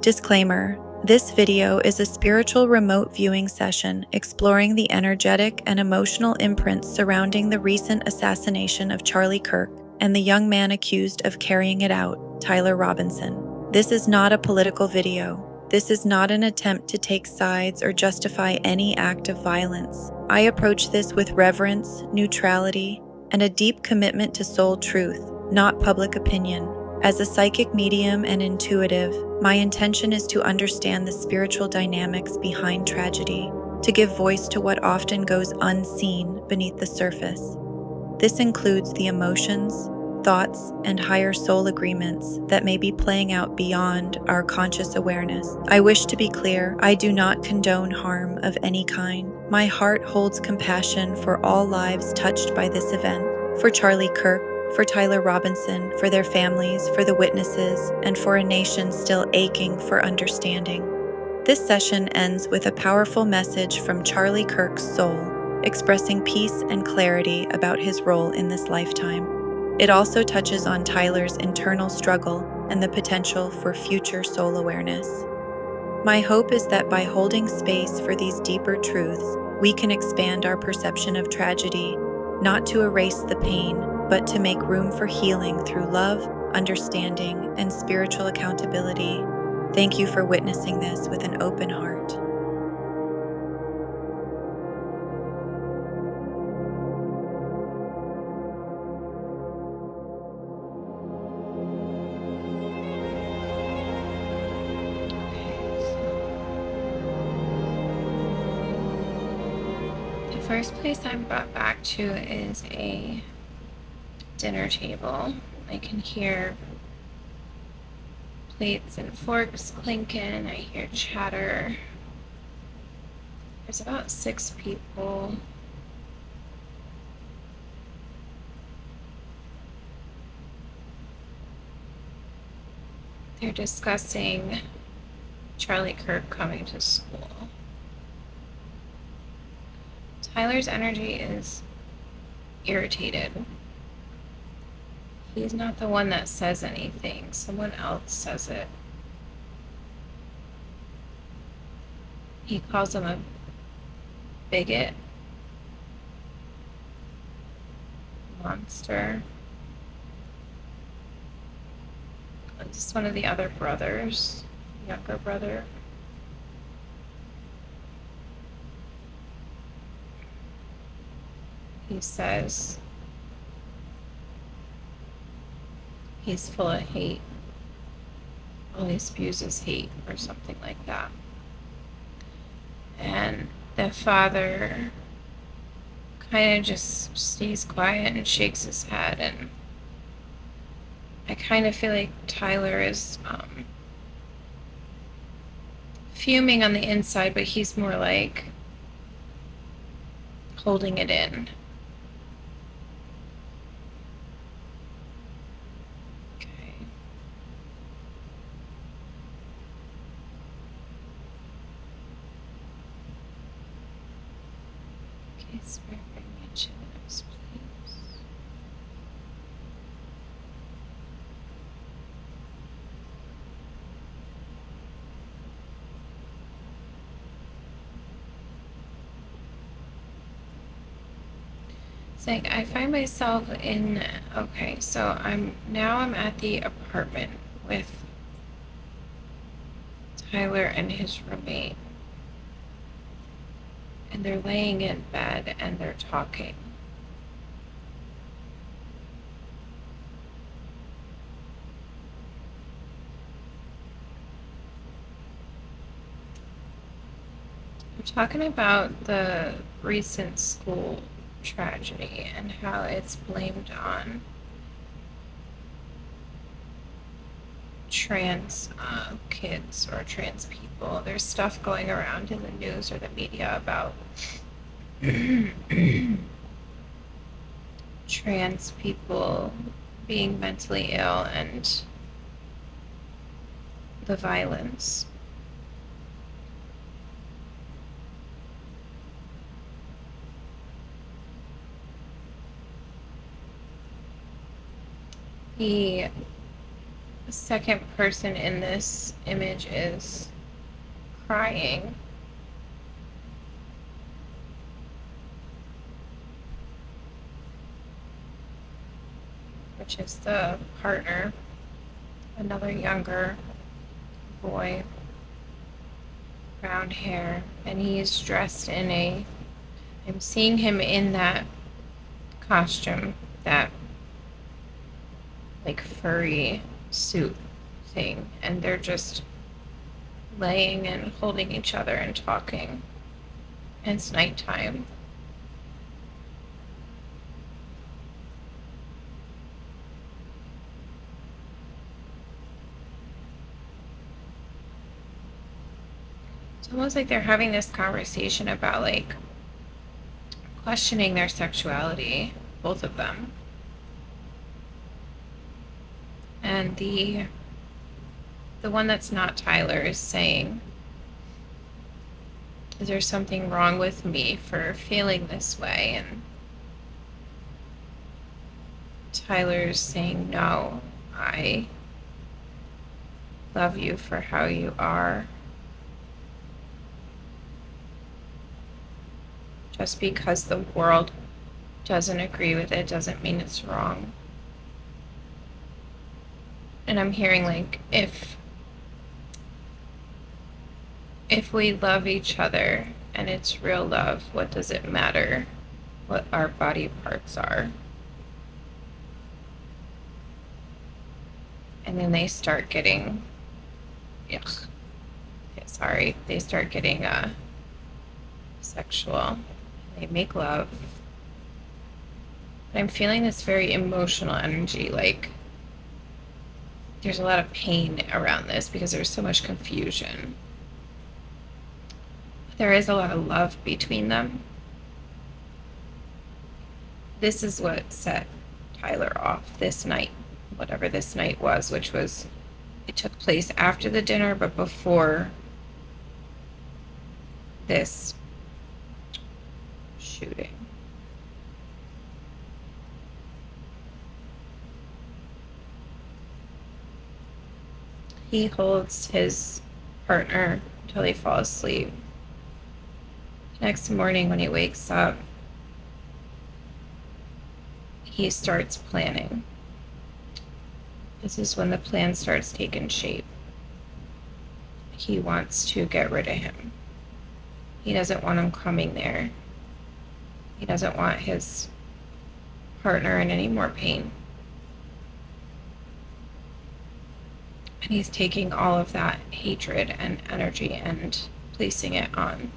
Disclaimer: this video is a spiritual remote viewing session exploring the energetic and emotional imprints surrounding the recent assassination of Charlie Kirk and the young man accused of carrying it out, Tyler Robinson. This is not a political video. This is not an attempt to take sides or justify any act of violence. I approach this with reverence, neutrality, and a deep commitment to soul truth, not public opinion. As a psychic medium and intuitive, my intention is to understand the spiritual dynamics behind tragedy, to give voice to what often goes unseen beneath the surface. This includes the emotions, thoughts, and higher soul agreements that may be playing out beyond our conscious awareness. I wish to be clear, I do not condone harm of any kind. My heart holds compassion for all lives touched by this event, for Charlie Kirk, for Tyler Robinson, for their families, for the witnesses, and for a nation still aching for understanding. This session ends with a powerful message from Charlie Kirk's soul, expressing peace and clarity about his role in this lifetime. It also touches on Tyler's internal struggle and the potential for future soul awareness. My hope is that by holding space for these deeper truths, we can expand our perception of tragedy, not to erase the pain, but to make room for healing through love, understanding, and spiritual accountability. Thank you for witnessing this with an open heart. The first place I'm brought back to is a dinner table. I can hear plates and forks clinking. I hear chatter. There's about 6 people. They're discussing Charlie Kirk coming to school. Tyler's energy is irritated. He's not the one that says anything. Someone else says it. He calls him a bigot, monster. This is one of the other brothers, younger brother. He says he's full of hate. All he spews is hate or something like that. And the father kind of just stays quiet and shakes his head, and I kind of feel like Tyler is fuming on the inside, but he's more like holding it in. Spirit, bring me a chillax, please. It's like I find myself in, okay, so I'm at the apartment with Tyler and his roommate. And they're laying in bed and they're talking. We're talking about the recent school tragedy and how it's blamed on trans kids or trans people. There's stuff going around in the news or the media about trans people being mentally ill and the violence. The The second person in this image is crying. Which is the partner, another younger boy, brown hair, and he's dressed in I'm seeing him in that costume, that like furry suit thing, and they're just laying and holding each other and talking. And it's nighttime. It's almost like they're having this conversation about like questioning their sexuality, both of them. And the one that's not Tyler is saying, is there something wrong with me for feeling this way? And Tyler's saying, no, I love you for how you are. Just because the world doesn't agree with it doesn't mean it's wrong. And I'm hearing like, if we love each other and it's real love, what does it matter what our body parts are? And then they start getting, yuck, okay, sorry, they start getting sexual. They make love. But I'm feeling this very emotional energy, like there's a lot of pain around this because there's so much confusion. There is a lot of love between them. This is what set Tyler off this night, whatever this night was, which was, it took place after the dinner, but before this shooting. He holds his partner until they fall asleep. Next morning, when he wakes up, he starts planning. This is when the plan starts taking shape. He wants to get rid of him. He doesn't want him coming there. He doesn't want his partner in any more pain. And he's taking all of that hatred and energy and placing it on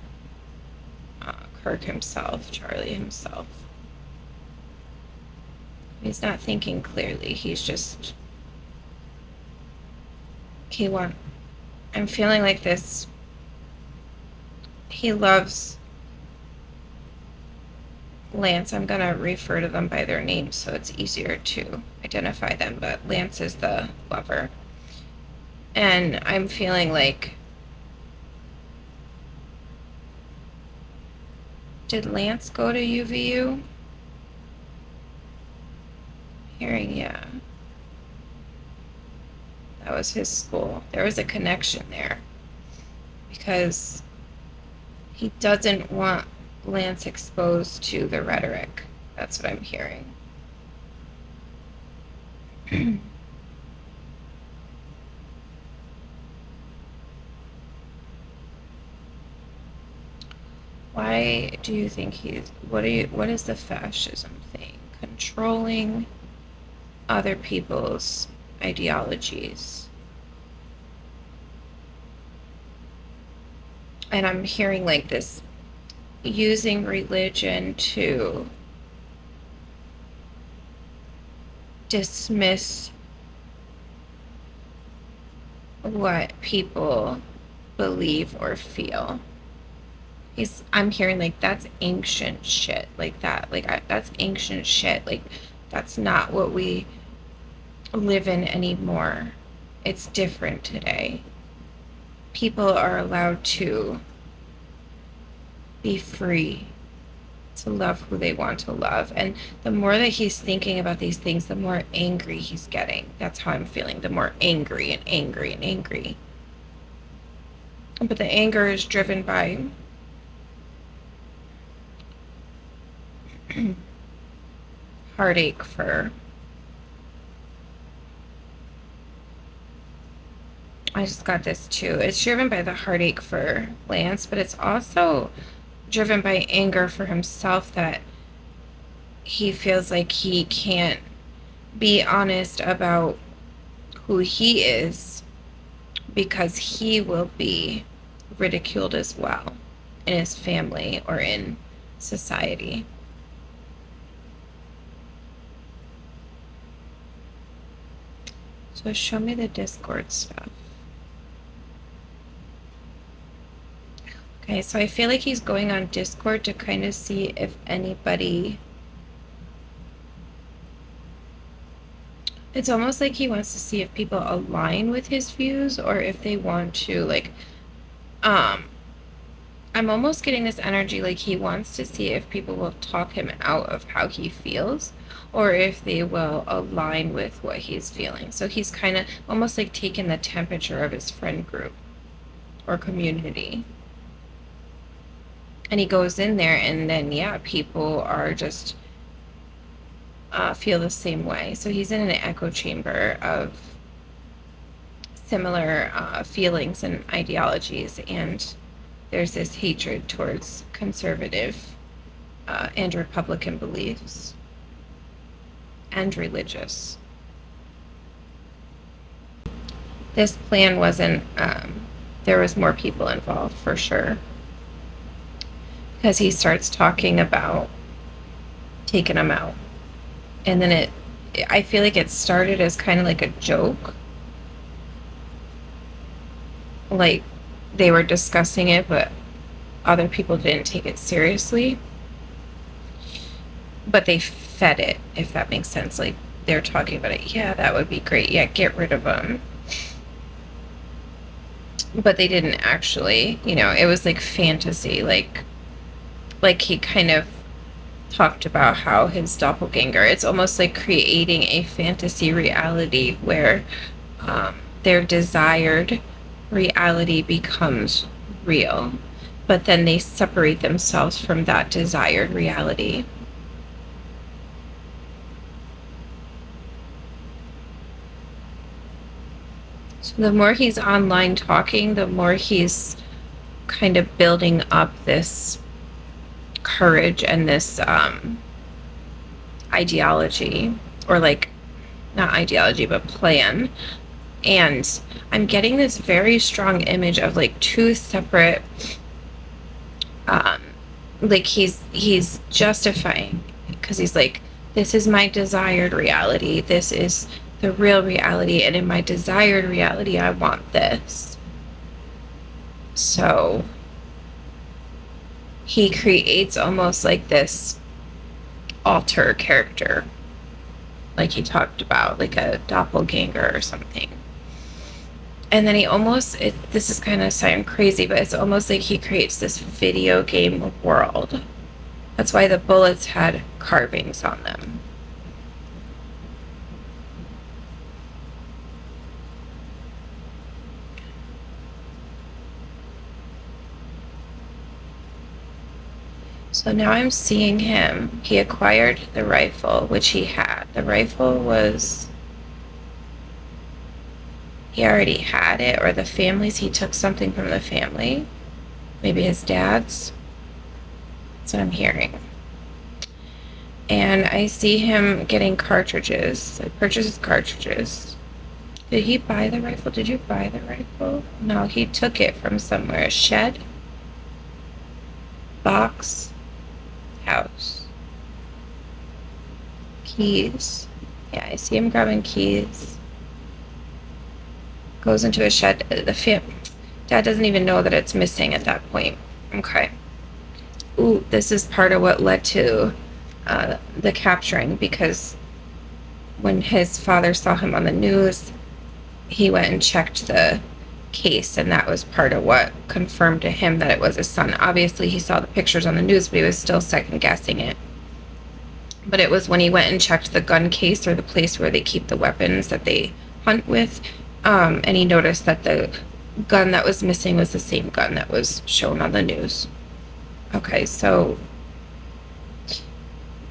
Kirk himself, Charlie himself. He's not thinking clearly. He's just, I'm feeling like this. He loves Lance. I'm going to refer to them by their names so it's easier to identify them, but Lance is the lover. And I'm feeling like, did Lance go to UVU? Hearing, yeah. That was his school. There was a connection there. Because he doesn't want Lance exposed to the rhetoric. That's what I'm hearing. Why do you think what is the fascism thing? Controlling other people's ideologies. And I'm hearing like this, using religion to dismiss what people believe or feel. I'm hearing like, that's ancient shit, like that, like that's ancient shit, like that's not what we live in anymore. It's different today. People are allowed to be free to love who they want to love. And the more that he's thinking about these things, the more angry he's getting. That's how I'm feeling. The more angry and angry and angry. But the anger is driven by heartache for, I just got this too. It's driven by the heartache for Lance, but it's also driven by anger for himself, that he feels like he can't be honest about who he is because he will be ridiculed as well in his family or in society. So show me the Discord stuff. Okay, so I feel like he's going on Discord to kind of see if anybody... It's almost like he wants to see if people align with his views, or if they want to, like, I'm almost getting this energy like he wants to see if people will talk him out of how he feels, or if they will align with what he's feeling. So he's kind of almost like taking the temperature of his friend group or community. And he goes in there, and then, yeah, people are just feel the same way. So he's in an echo chamber of similar feelings and ideologies, and there's this hatred towards conservative and Republican beliefs and religious. This plan wasn't, there was more people involved for sure, because he starts talking about taking them out. And then I feel like it started as kind of like a joke. Like they were discussing it, but other people didn't take it seriously. But they fed it, if that makes sense. Like they're talking about it. Yeah, that would be great. Yeah, get rid of them. But they didn't actually, it was like fantasy. Like he kind of talked about how his doppelganger, it's almost like creating a fantasy reality where their desired reality becomes real, but then they separate themselves from that desired reality. So the more he's online talking, the more he's kind of building up this courage and this ideology, or like not ideology but plan. And I'm getting this very strong image of like two separate like he's justifying, because he's like, this is my desired reality, this is the real reality, and in my desired reality I want this. So he creates almost like this alter character, like he talked about, like a doppelganger or something. And then he almost, this is kind of sound crazy, but it's almost like he creates this video game world. That's why the bullets had carvings on them. So now I'm seeing him. He acquired the rifle, which he had. The rifle was, he already had it, or the family's, he took something from the family. Maybe his dad's. That's what I'm hearing. And I see him getting cartridges. Like purchases cartridges. Did he buy the rifle? Did you buy the rifle? No, he took it from somewhere. A shed? Box? House. Keys. Yeah, I see him grabbing keys. Goes into a shed. Dad doesn't even know that it's missing at that point. Okay. Ooh, this is part of what led to the capturing, because when his father saw him on the news, he went and checked the case, and that was part of what confirmed to him that it was his son. Obviously, he saw the pictures on the news, but he was still second guessing it. But it was when he went and checked the gun case, or the place where they keep the weapons that they hunt with, and he noticed that the gun that was missing was the same gun that was shown on the news. Okay, so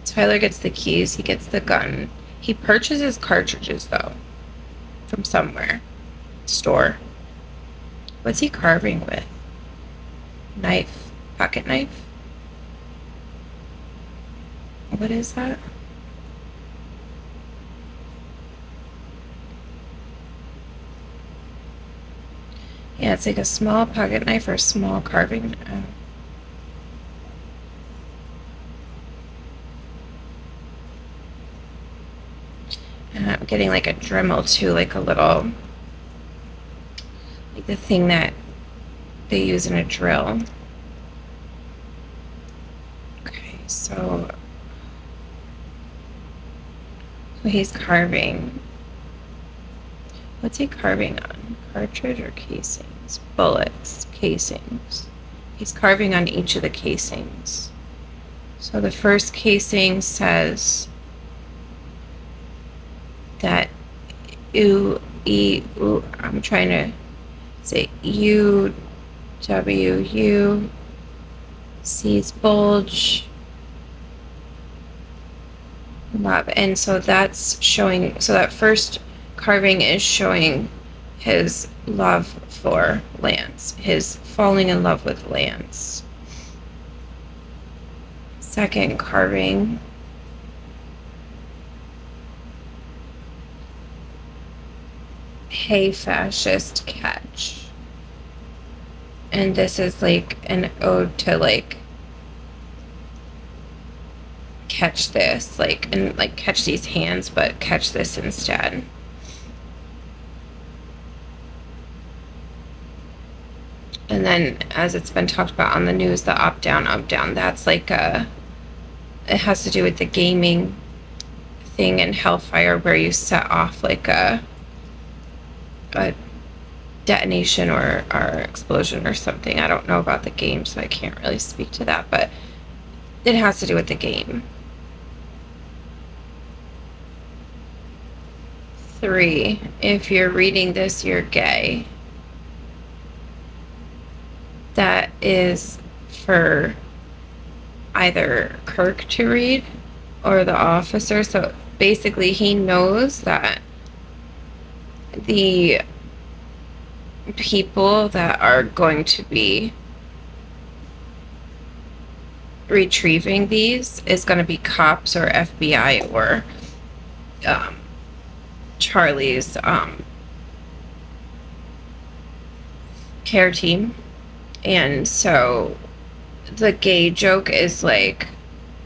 Tyler gets the keys, he gets the gun. He purchases cartridges, though, from somewhere. Store. What's he carving with? Knife. Pocket knife? What is that? Yeah, it's like a small pocket knife or a small carving. And I'm getting like a Dremel too, like a little, like the thing that they use in a drill. Okay, so he's carving. What's he carving on? Cartridge or casings? Bullets, casings. He's carving on each of the casings. So the first casing says that I'm trying to say U-W-U, C's bulge, love. And so that's showing, so that first carving is showing his love for Lance, his falling in love with Lance. Second carving, hey fascist, catch. And this is like an ode to like catch this, like, and like catch these hands, but catch this instead. And then, as it's been talked about on the news, the up down, that's like it has to do with the gaming thing in Hellfire, where you set off like a detonation or explosion or something. I don't know about the game, so I can't really speak to that, but it has to do with the game. 3, if you're reading this, you're gay. That is for either Kirk to read or the officer. So basically he knows that the people that are going to be retrieving these is going to be cops or FBI or Charlie's care team. And so the gay joke is like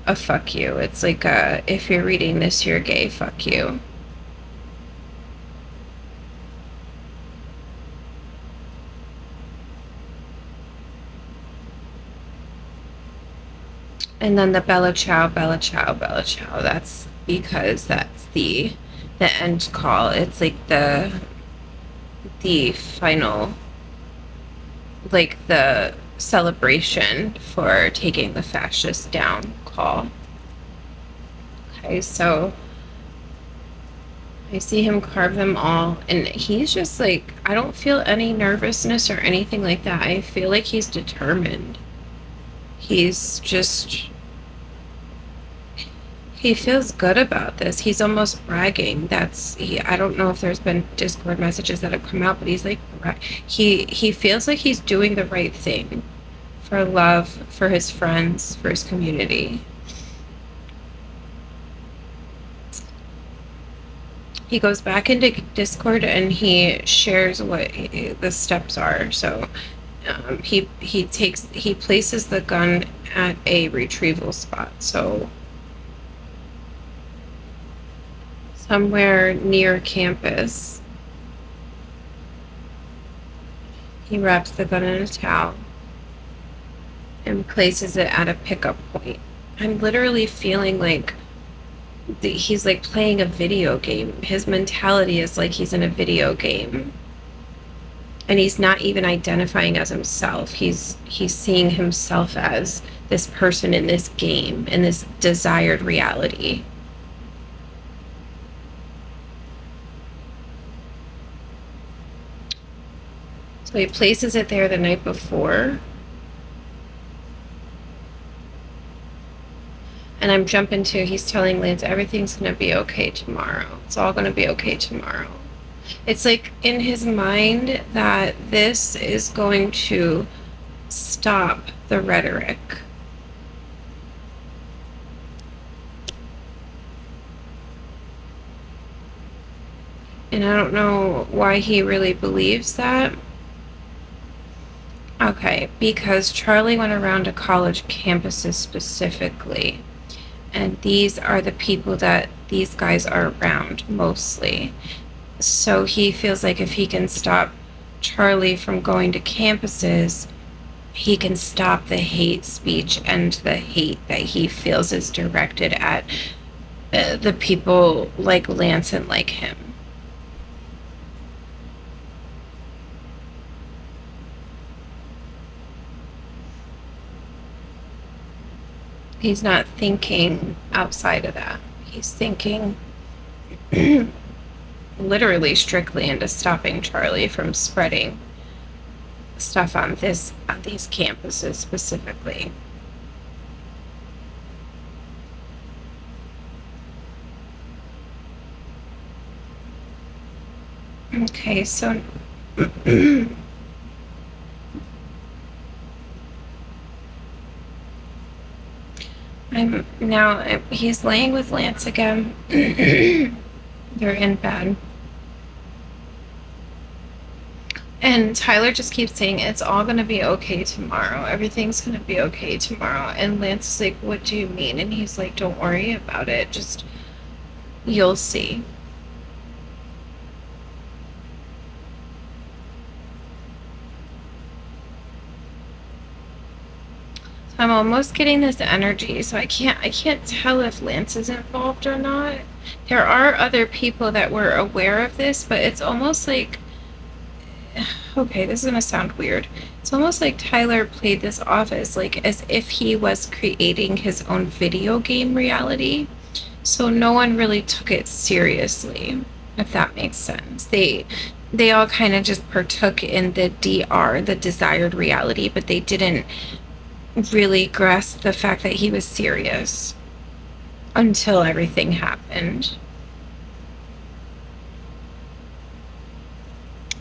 a fuck you. It's like a, if you're reading this, you're gay, fuck you. And then the Bella Ciao, Bella Ciao, Bella Ciao. That's because that's the end call. It's like the final, like the celebration for taking the fascists down call. Okay, so I see him carve them all, and he's just like, I don't feel any nervousness or anything like that. I feel like he's determined. He's just, he feels good about this. He's almost bragging. I don't know if there's been Discord messages that have come out, but he's like, he feels like he's doing the right thing for love, for his friends, for his community. He goes back into Discord and he shares what the steps are. So he places the gun at a retrieval spot. So somewhere near campus. He wraps the gun in a towel and places it at a pickup point. I'm literally feeling like he's like playing a video game. His mentality is like he's in a video game. And he's not even identifying as himself. He's seeing himself as this person in this game, in this desired reality. So he places it there the night before. And I'm jumping to, he's telling Lance everything's going to be okay tomorrow. It's all going to be okay tomorrow. It's like in his mind that this is going to stop the rhetoric. And I don't know why he really believes that. Okay, because Charlie went around to college campuses specifically. And these are the people that these guys are around mostly. So he feels like if he can stop Charlie from going to campuses, he can stop the hate speech and the hate that he feels is directed at the people like Lance and like him. He's not thinking outside of that. He's thinking literally strictly into stopping Charlie from spreading stuff on these campuses specifically. Okay, so he's laying with Lance again. They're in bed. And Tyler just keeps saying, it's all going to be okay tomorrow. Everything's going to be okay tomorrow. And Lance is like, what do you mean? And he's like, don't worry about it. Just, you'll see. So I'm almost getting this energy. So I can't tell if Lance is involved or not. There are other people that were aware of this, but it's almost like, okay, this is going to sound weird. It's almost like Tyler played this off as if he was creating his own video game reality. So no one really took it seriously, if that makes sense. They all kind of just partook in the DR, the desired reality, but they didn't really grasp the fact that he was serious until everything happened.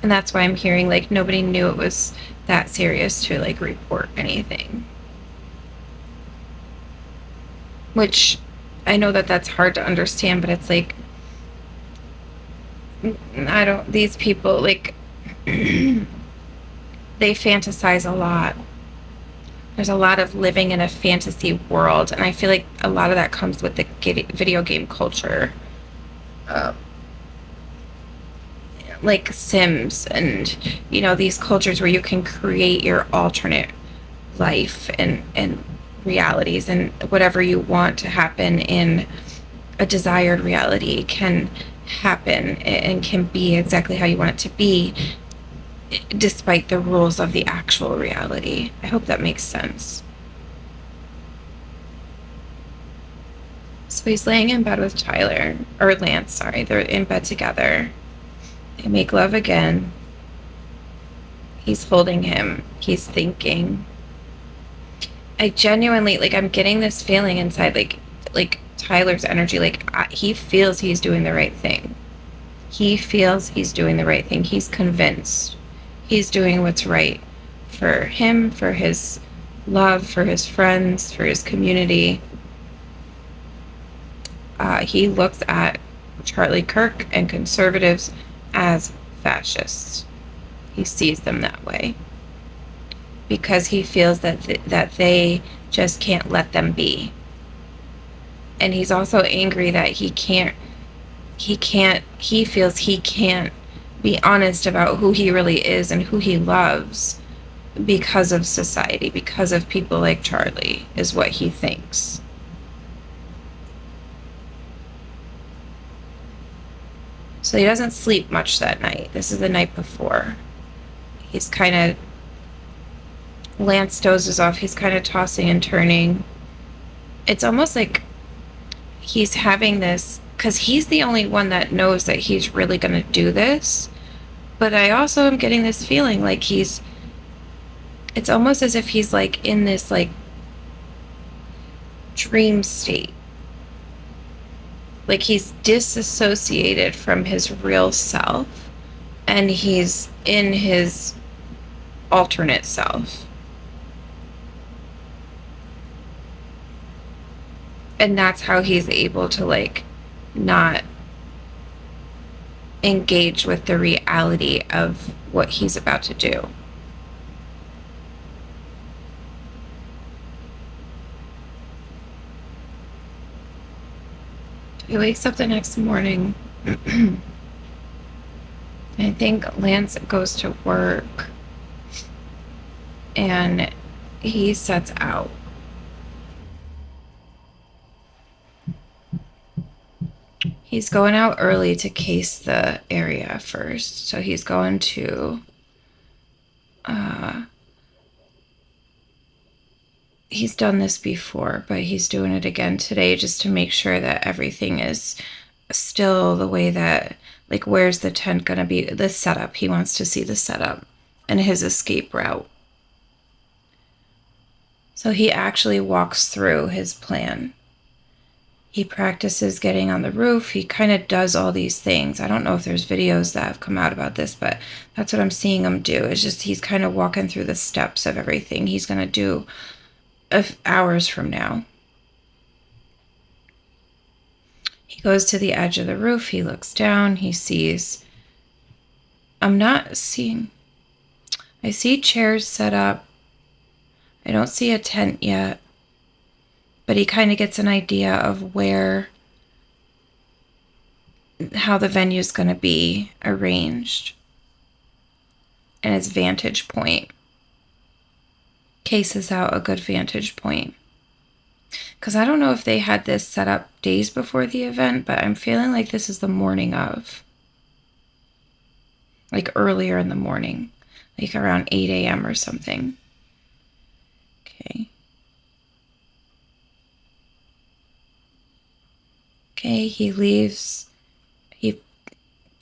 And that's why I'm hearing like nobody knew it was that serious to like report anything. Which I know that that's hard to understand, but it's like, these people, like, they fantasize a lot. There's a lot of living in a fantasy world, and I feel like a lot of that comes with the video game culture. Like Sims and, these cultures where you can create your alternate life and realities, and whatever you want to happen in a desired reality can happen and can be exactly how you want it to be, despite the rules of the actual reality. I hope that makes sense. So he's laying in bed with Tyler, or Lance, sorry. They're in bed together. They make love again. He's holding him. He's thinking. I genuinely, I'm getting this feeling inside, like Tyler's energy, he feels he's doing the right thing. He feels he's doing the right thing. He's convinced he's doing what's right for him, for his love, for his friends, for his community. He looks at Charlie Kirk and conservatives as fascists. He sees them that way because he feels that they just can't let them be. And he's also angry that he feels he can't be honest about who he really is and who he loves because of society, because of people like Charlie, is what he thinks. So he doesn't sleep much that night. This is the night before. He's kind of, Lance dozes off. He's kind of tossing and turning. It's almost like he's having this, because he's the only one that knows that he's really going to do this. But I also am getting this feeling like it's almost as if he's like in this like dream state. Like he's disassociated from his real self and he's in his alternate self. And that's how he's able to like not engage with the reality of what he's about to do. He wakes up the next morning. I think Lance goes to work and he sets out. He's going out early to case the area first. So he's going to, he's done this before, but he's doing it again today just to make sure that everything is still the way that, like, where's the tent going to be? The setup. He wants to see the setup and his escape route. So he actually walks through his plan. He practices getting on the roof. He kind of does all these things. I don't know if there's videos that have come out about this, but that's what I'm seeing him do. It's just he's kind of walking through the steps of everything he's going to do hours from now. He goes to the edge of the roof. He looks down. He sees... I see chairs set up. I don't see a tent yet. But he kind of gets an idea of how the venue is going to be arranged and its vantage point. Cases out a good vantage point. Because I don't know if they had this set up days before the event, but I'm feeling like this is the morning of. Like earlier in the morning. Like around 8 a.m. or something. Okay. Okay, he leaves. He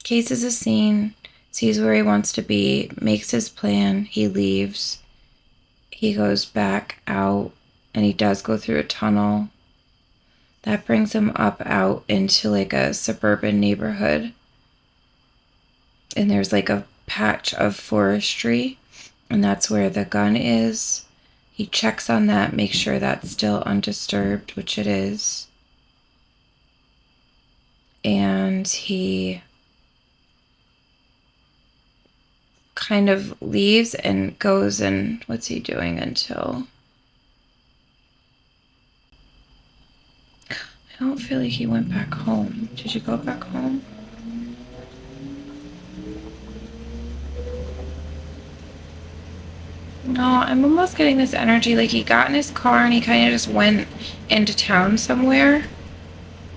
cases a scene, sees where he wants to be, makes his plan, he leaves. He goes back out, and he does go through a tunnel. That brings him up out into like a suburban neighborhood. And there's like a patch of forestry, and that's where the gun is. He checks on that, makes sure that's still undisturbed, which it is. And he kind of leaves and goes and what's he doing until... I don't feel like he went back home. Did you go back home? No, I'm almost getting this energy like he got in his car and he kind of just went into town somewhere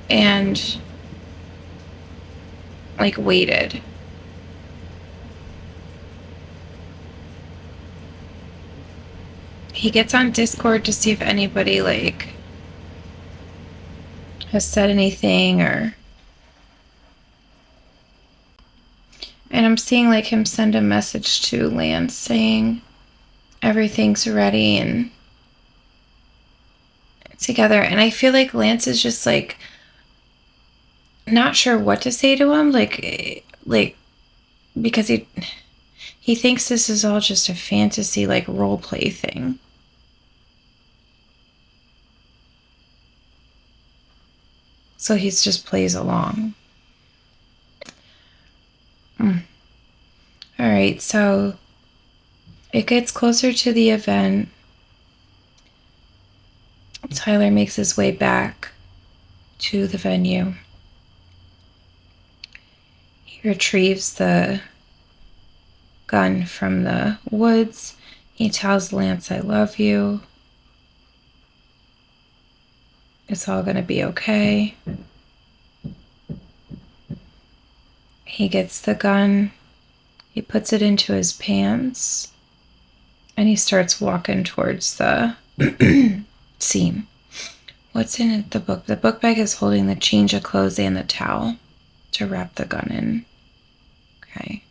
and like waited. He gets on Discord to see if anybody like has said anything or... And I'm seeing like him send a message to Lance saying everything's ready and together. And I feel like Lance is just like not sure what to say to him, like because he thinks this is all just a fantasy like role play thing. So he just plays along. All right, so it gets closer to the event. Tyler makes his way back to the venue. He retrieves the gun from the woods. He tells Lance, "I love you. It's all gonna be okay." He gets the gun He puts it into his pants and he starts walking towards the scene. What's in the book? The book bag is holding the change of clothes and the towel to wrap the gun in. Okay.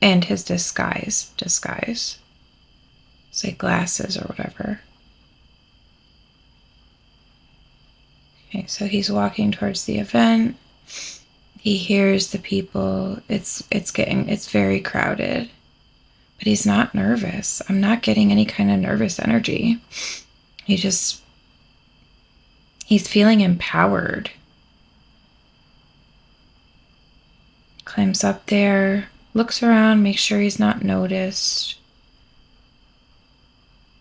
And his disguise. Say glasses or whatever. Okay, so he's walking towards the event. He hears the people. It's very crowded. But he's not nervous. I'm not getting any kind of nervous energy. He's feeling empowered. Climbs up there, looks around, makes sure he's not noticed.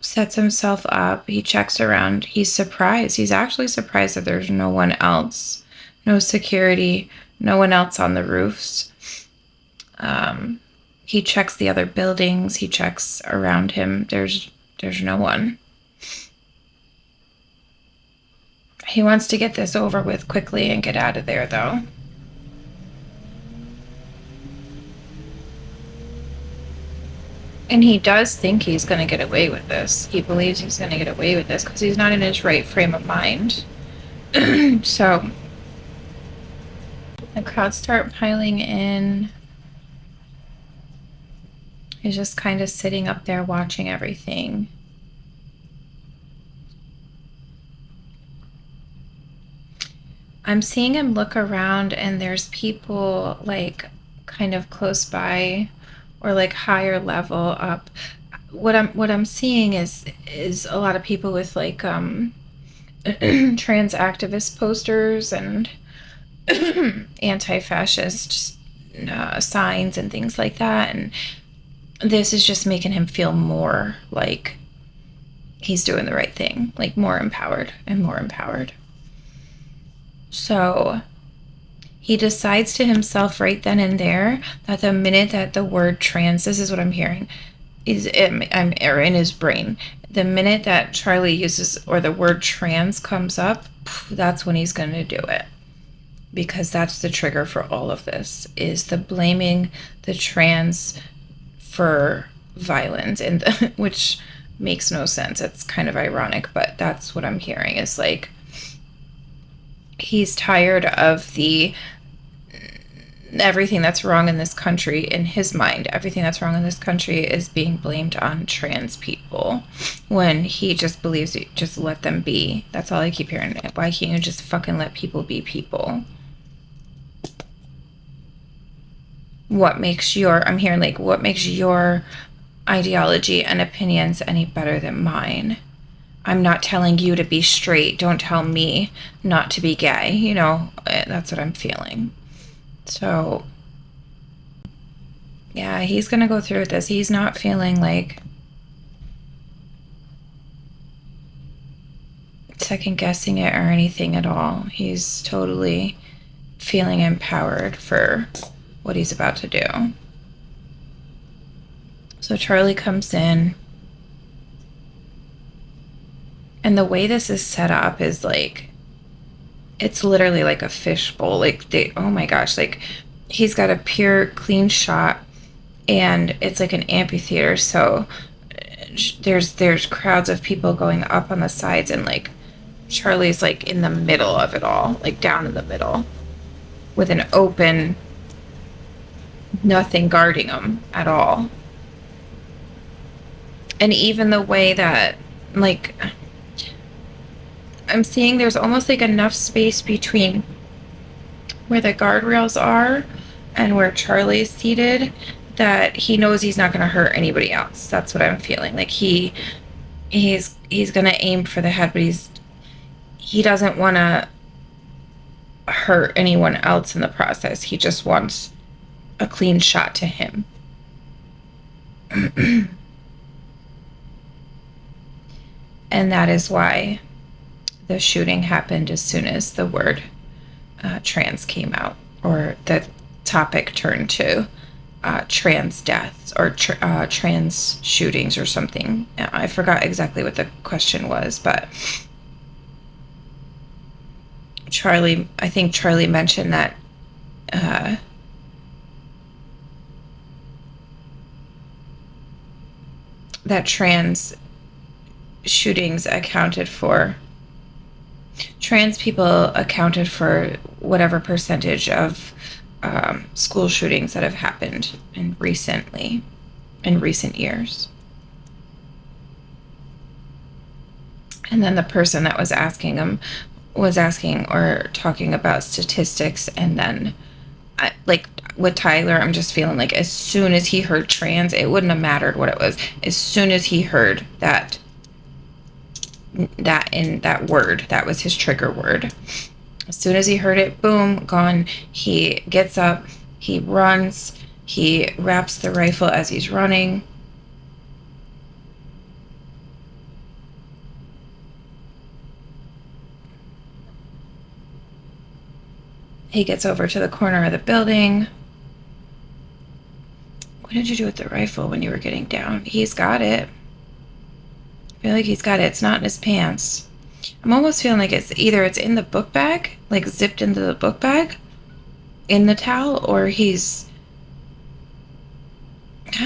Sets himself up. He checks around. He's surprised. He's actually surprised that there's no one else. No security. No one else on the roofs. He checks the other buildings. He checks around him. There's no one. He wants to get this over with quickly and get out of there, though. And he does think he's going to get away with this. He believes he's going to get away with this because he's not in his right frame of mind. So the crowds start piling in. He's just kind of sitting up there watching everything. I'm seeing him look around and there's people like kind of close by or like higher level up. What I'm seeing is a lot of people with like trans activist posters and anti-fascist signs and things like that, and this is just making him feel more like he's doing the right thing, like more empowered and more empowered. So he decides to himself right then and there that the minute that the word trans, this is what I'm hearing, I'm in his brain. The minute that Charlie uses, or the word trans comes up, that's when he's going to do it. Because that's the trigger for all of this, is the blaming the trans for violence, and which makes no sense. It's kind of ironic, but that's what I'm hearing, is like he's tired of everything that's wrong in this country. In his mind, everything that's wrong in this country is being blamed on trans people, when he just believes just let them be. That's all I keep hearing. Why can't you just fucking let people be people? What makes your ideology and opinions any better than mine? I'm not telling you to be straight. Don't tell me not to be gay. You know, that's what I'm feeling. So, yeah, he's going to go through with this. He's not feeling like second guessing it or anything at all. He's totally feeling empowered for what he's about to do. So Charlie comes in, and the way this is set up is like, it's literally like a fishbowl. Like oh my gosh, like he's got a pure clean shot, and it's like an amphitheater. So there's crowds of people going up on the sides, and like Charlie's like in the middle of it all, like down in the middle, with an open, nothing guarding him at all. And even the way that, like, I'm seeing there's almost like enough space between where the guardrails are and where Charlie's seated that he knows he's not going to hurt anybody else. That's what I'm feeling. Like he's going to aim for the head, but he doesn't want to hurt anyone else in the process. He just wants a clean shot to him. And that is why the shooting happened as soon as the word trans came out, or the topic turned to trans deaths or trans shootings or something. I forgot exactly what the question was, but I think Charlie mentioned that that trans shootings accounted for, trans people accounted for whatever percentage of school shootings that have happened in recent years. And then the person that was asking him was asking or talking about statistics, and then like with Tyler, I'm just feeling like as soon as he heard trans, it wouldn't have mattered what it was. As soon as he heard that in that word, that was his trigger word. As soon as he heard it, boom, gone. He gets up, he runs, he wraps the rifle as he's running. He gets over to the corner of the building. What did you do with the rifle when you were getting down? He's got it. I feel like he's got it. It's not in his pants. I'm almost feeling like it's in the book bag, like zipped into the book bag in the towel, or I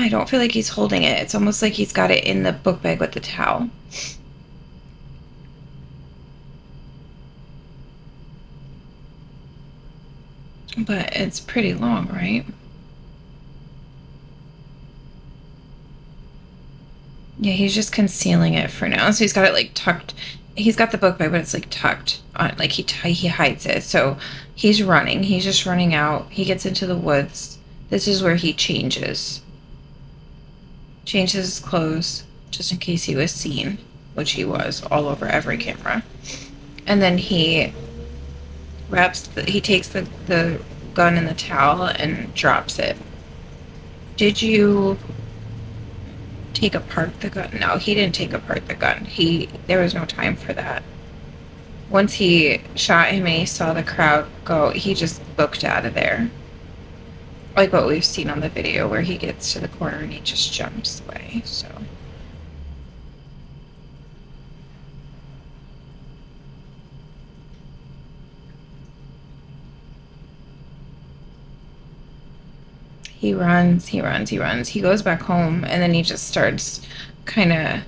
don't feel like he's holding it. It's almost like he's got it in the book bag with the towel. But it's pretty long, right? Yeah, he's just concealing it for now. So he's got it like tucked. He's got the book bag, but it's like tucked on, like he hides it. So he's running. He's just running out. He gets into the woods. This is where he changes his clothes just in case he was seen, which he was all over every camera. And then he takes the gun in the towel and drops it. Did you take apart the gun? No, he didn't take apart the gun. There was no time for that. Once he shot him and he saw the crowd go, he just booked out of there. Like what we've seen on the video where he gets to the corner and he just jumps away. So he runs. He goes back home, and then he just starts kind of,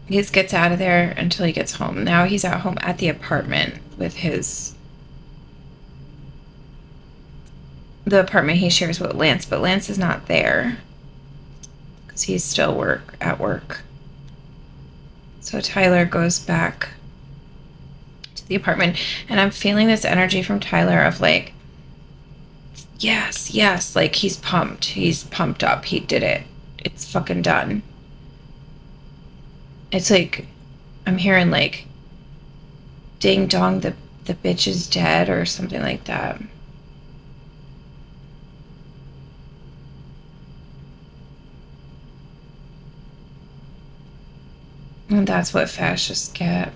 he just gets out of there until he gets home. Now he's at home at the apartment with the apartment he shares with Lance, but Lance is not there because he's still at work. So Tyler goes back to the apartment, and I'm feeling this energy from Tyler of like, yes, like he's pumped up. He did it. It's fucking done. It's like I'm hearing like ding dong, the bitch is dead or something like that. And that's what fascists get.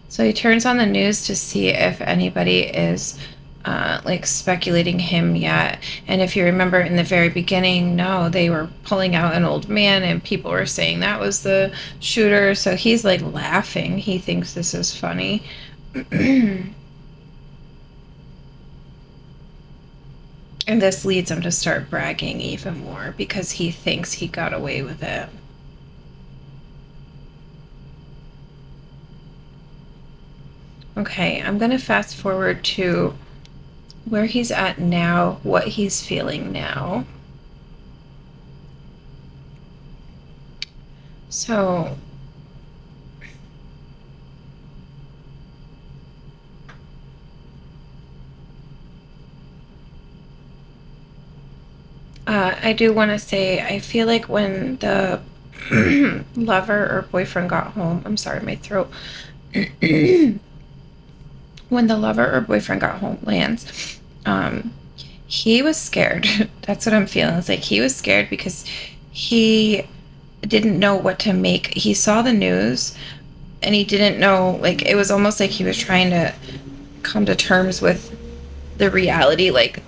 So he turns on the news to see if anybody is like speculating him yet. And if you remember in the very beginning, no, they were pulling out an old man and people were saying that was the shooter. So he's like laughing. He thinks this is funny. And this leads him to start bragging even more because he thinks he got away with it. Okay, I'm going to fast forward to where he's at now, what he's feeling now. So I do want to say, I feel like when the lover or boyfriend got home, I'm sorry, my throat. When the lover or boyfriend got home, Lance, he was scared. That's what I'm feeling. It's like he was scared because he didn't know what to make. He saw the news and he didn't know, like, it was almost like he was trying to come to terms with the reality, like,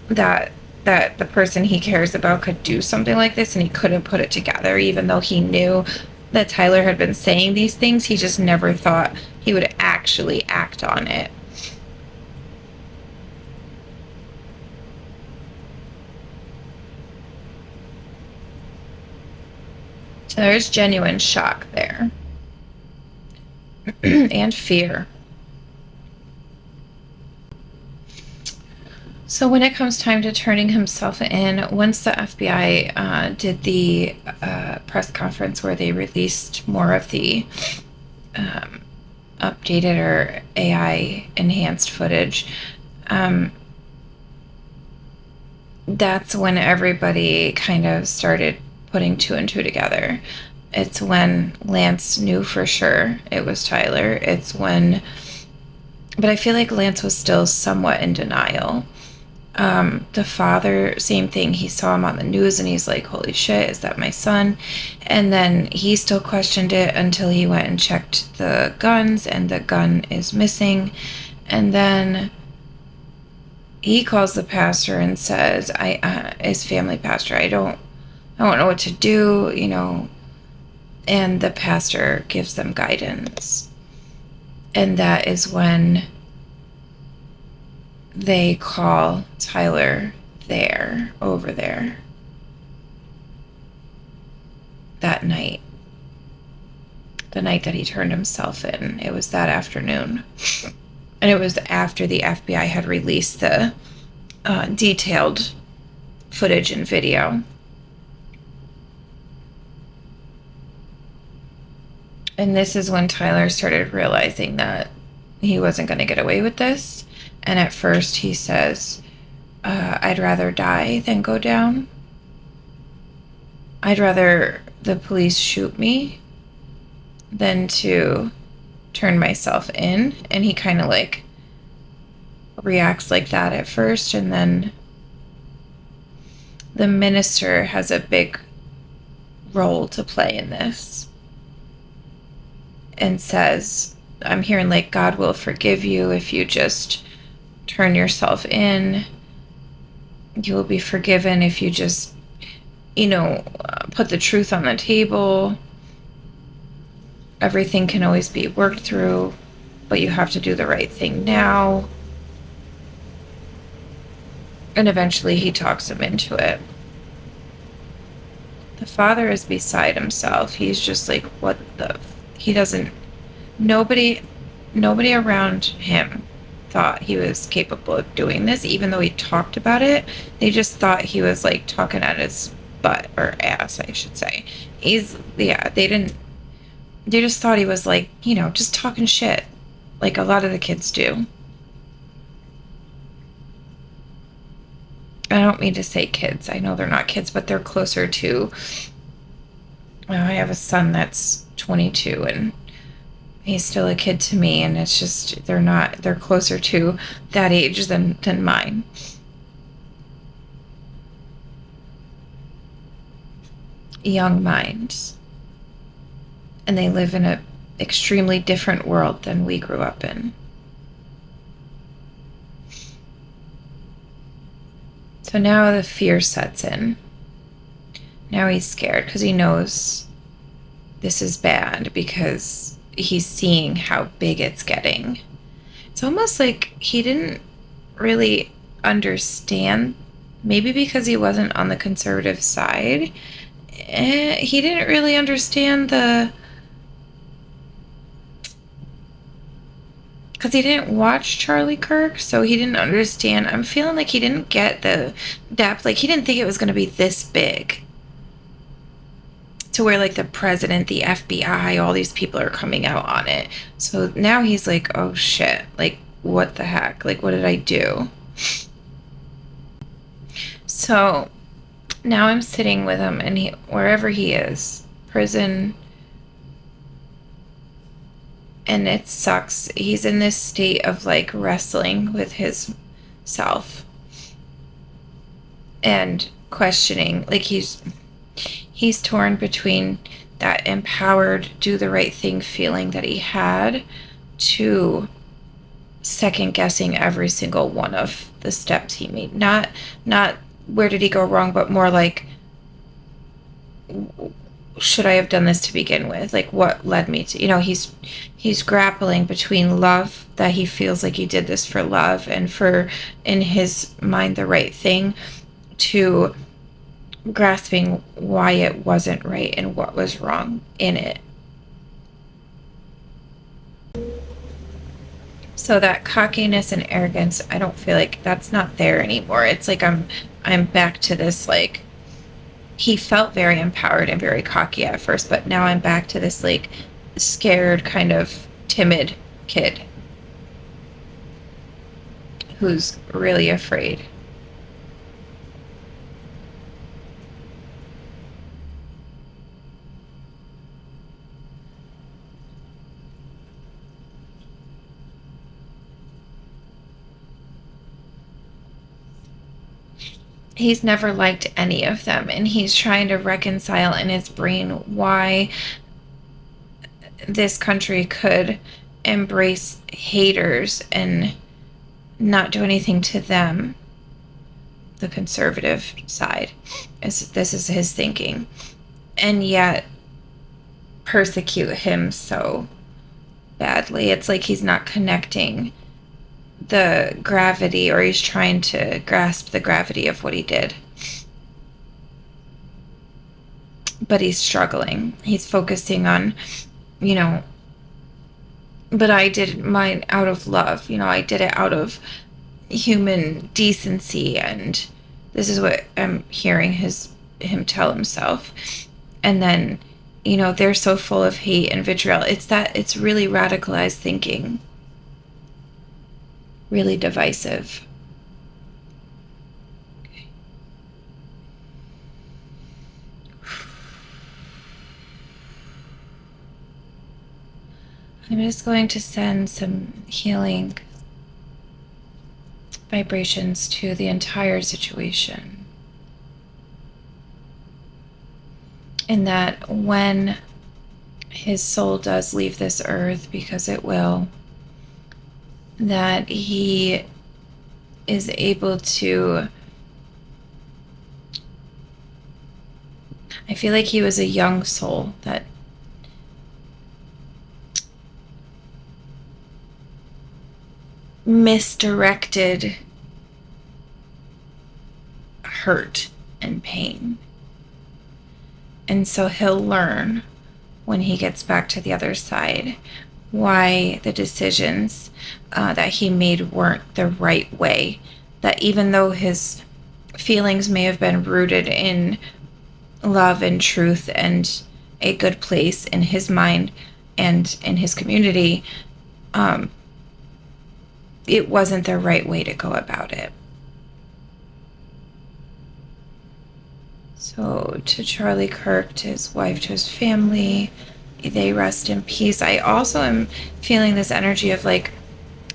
that that the person he cares about could do something like this, and he couldn't put it together, even though he knew that Tyler had been saying these things. He just never thought he would actually act on it. So there's genuine shock there. And fear. So when it comes time to turning himself in, once the FBI did the press conference where they released more of the updated or AI enhanced footage, that's when everybody kind of started putting two and two together. It's when Lance knew for sure it was Tyler. But I feel like Lance was still somewhat in denial. The father, same thing. He saw him on the news and he's like, holy shit, is that my son? And then he still questioned it until he went and checked the guns, and the gun is missing. And then he calls the pastor and says, his family pastor, I don't know what to do, and the pastor gives them guidance. And that is when they call Tyler over there that night. The night that he turned himself in. It was that afternoon. And it was after the FBI had released the detailed footage and video. And this is when Tyler started realizing that he wasn't going to get away with this. And at first he says, I'd rather die than go down. I'd rather the police shoot me than to turn myself in. And he kind of like reacts like that at first. And then the minister has a big role to play in this. And says, I'm hearing like God will forgive you if you just turn yourself in. You will be forgiven if you just, put the truth on the table. Everything can always be worked through, but you have to do the right thing now. And eventually he talks him into it. The father is beside himself. He's just like, what the... Nobody around him thought he was capable of doing this, even though he talked about it. They just thought he was like talking at his butt, or ass, I should say. They just thought he was like, just talking shit, like a lot of the kids do. I don't mean to say kids. I know they're not kids, but they're closer to... I have a son that's 22 and he's still a kid to me, and it's just they're closer to that age than mine. Young minds. And they live in an extremely different world than we grew up in. So now the fear sets in. Now he's scared because he knows this is bad, because he's seeing how big it's getting. It's almost like he didn't really understand, maybe because he wasn't on the conservative side. He didn't really understand because he didn't watch Charlie Kirk, so he didn't understand. I'm feeling like he didn't get the depth. Like, he didn't think it was going to be this big, to where like the president, the FBI, all these people are coming out on it. So now he's like, oh shit, like what the heck? Like, what did I do? So now I'm sitting with him, and wherever he is, prison, and it sucks. He's in this state of like wrestling with his self and questioning. Like he's torn between that empowered, do the right thing feeling that he had, to second guessing every single one of the steps he made. Not where did he go wrong, but more like, should I have done this to begin with? Like, what led me to, he's grappling between love, that he feels like he did this for love and for, in his mind, the right thing, to grasping why it wasn't right and what was wrong in it. So that cockiness and arrogance, I don't feel like that's not there anymore. It's like I'm back to this, like, he felt very empowered and very cocky at first, but now I'm back to this, like, scared, kind of timid kid who's really afraid. He's never liked any of them, and he's trying to reconcile in his brain why this country could embrace haters and not do anything to them. The conservative side, this is his thinking, and yet persecute him so badly. It's like he's not connecting the gravity, or he's trying to grasp the gravity of what he did, but he's struggling. He's focusing on, but I did mine out of love. I did it out of human decency, and this is what I'm hearing him tell himself. And then, they're so full of hate and vitriol. It's really radicalized thinking, really divisive. Okay. I'm just going to send some healing vibrations to the entire situation. And that when his soul does leave this earth, because it will, that he is able to, I feel like he was a young soul that misdirected hurt and pain. And so he'll learn when he gets back to the other side why the decisions that he made weren't the right way. That even though his feelings may have been rooted in love and truth and a good place in his mind and in his community, it wasn't the right way to go about it. So to Charlie Kirk, to his wife, to his family, they rest in peace. I also am feeling this energy of, like,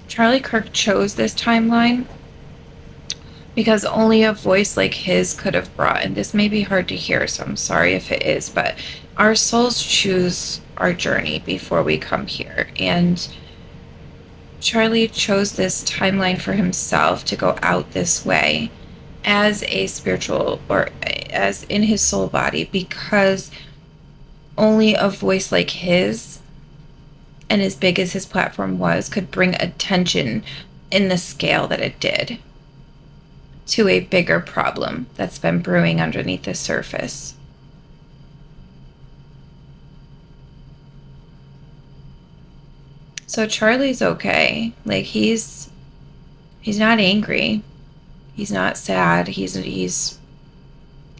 Charlie Kirk chose this timeline because only a voice like his could have brought, and this may be hard to hear, so I'm sorry if it is, but our souls choose our journey before we come here. And Charlie chose this timeline for himself to go out this way as a spiritual, or as in his soul body, because only a voice like his, and as big as his platform was, could bring attention in the scale that it did to a bigger problem that's been brewing underneath the surface. So Charlie's okay. Like, he's not angry. He's not sad. He's a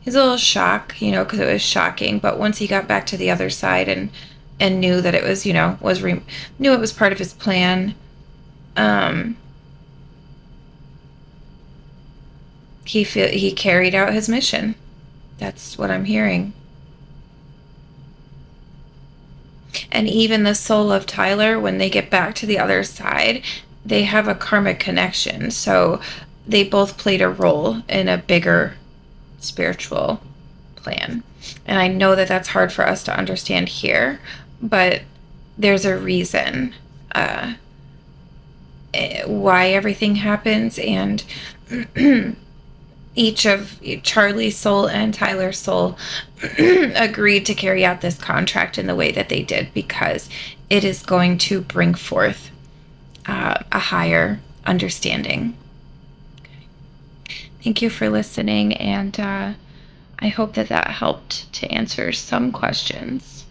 little shocked, because it was shocking. But once he got back to the other side and knew that it was, knew it was part of his plan, he carried out his mission. That's what I'm hearing. And even the soul of Tyler, when they get back to the other side, they have a karmic connection. So they both played a role in a bigger spiritual plan. And I know that that's hard for us to understand here, but there's a reason why everything happens. And each of Charlie's soul and Tyler's soul agreed to carry out this contract in the way that they did, because it is going to bring forth a higher understanding. Thank you for listening, and I hope that helped to answer some questions.